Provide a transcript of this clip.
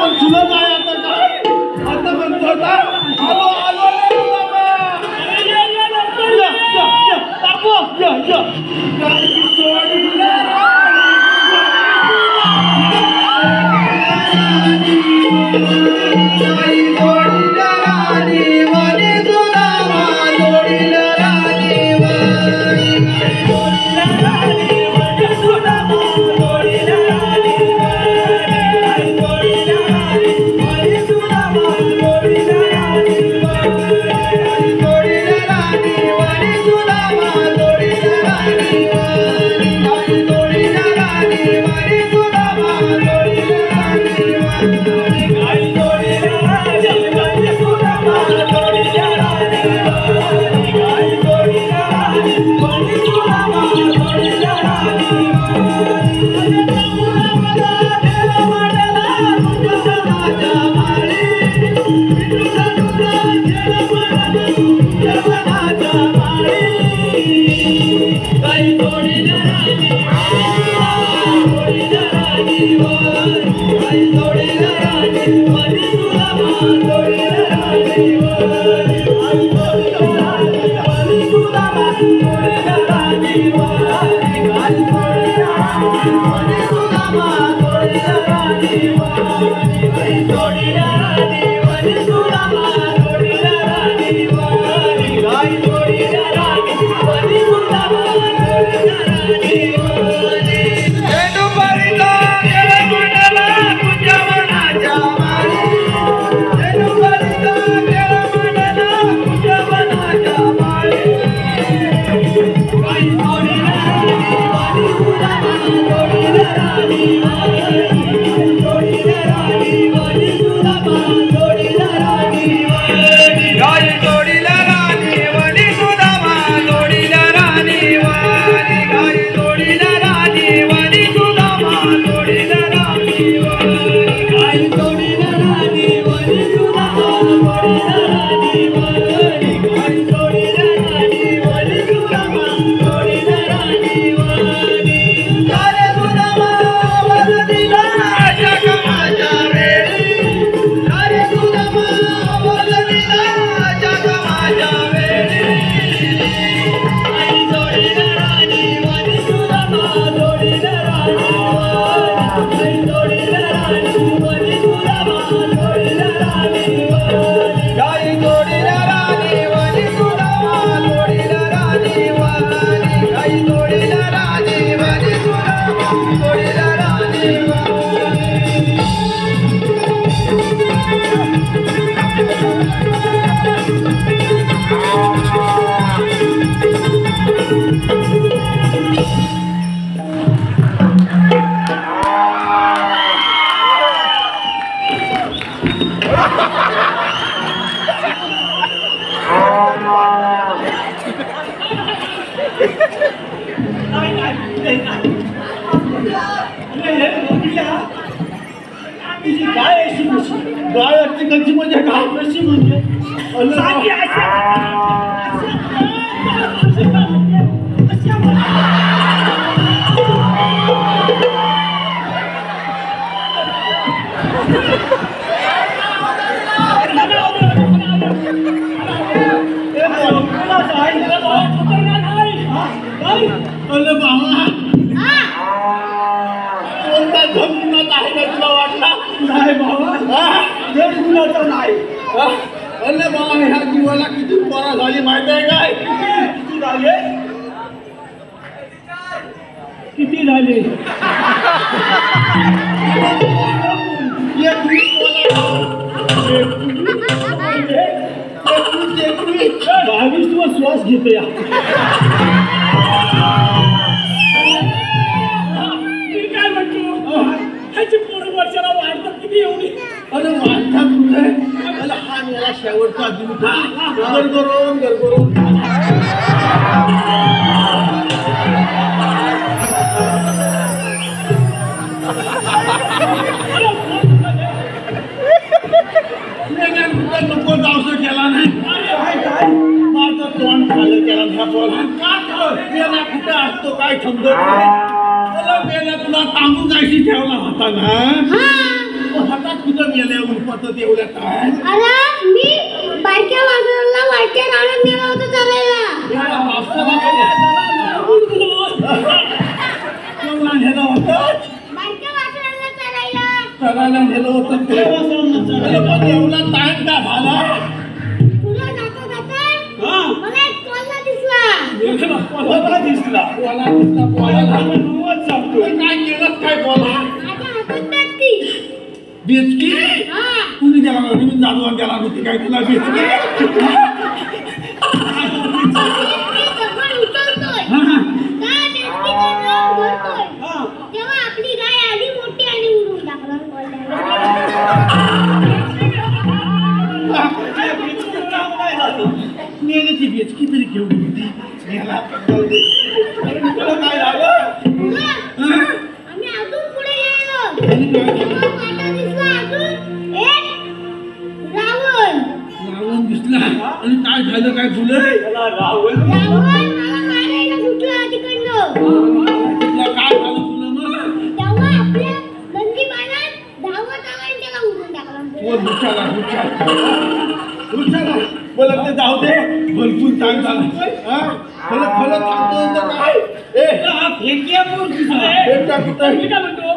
पण तुला काय आता काय आता म्हणतो होता आलो आलो श्वास घेतो या काय म्हणतो ह्याची पोरं वर्षाला वाढतात किती एवढी अरे वाढतात कुठे मला हा मेला शेवटचा दिवस गरगरून गरगरून नको जावसं केला नाही माझं तोंड झालं त्याला ह्या बोला मेला कुठे असतो काय समजत नाही मेला तुला तांबू जायची ठेवला होता ना हातात कुठं गेल्या उलपत एवढ्या काय अरे मी बारक्या वासराला वाटच्या रानात नेलं होतं चालायला. कोण नेलं होतं बारक्या वासराला चालायला. चरायला नेलं होतं ते एवढा टाइम का झाला तुला जाता जाता मला एक कोल्हा दिसला. कोणाला दिसला काय केलं काय बोला माझ्या हातात बेटकी. बेचकी हा कुणी त्याला नवीन जादू त्याला होती काय तुला बेचकी मी दगड उचलतोय. त्या बेटकीचा रंग धरतोय. तेव्हा आपली गाय आली मोठी आणि उडून टाकलं मेल्याची बेचकी तरी केवढी होती मेला काय झालं आम्ही अजून पुढे गेलो. तेव्हा वाटा दिसला अजून एक रावण. रावण दिसला आणि काय झालं काय फुलं रावण मला मारायला सुटला तिकडनं. तुला काय झालं फुलं मग तेव्हा आपल्या नंदीबाणात धावत आला आणि त्याला उडून टाकला. वर हुशाला बोला ते जाऊ दे भरपूर टाइम झाला हा खरं खरं सांगतो काय ए फेकिया मूर्ती कुठं मी काय म्हणतो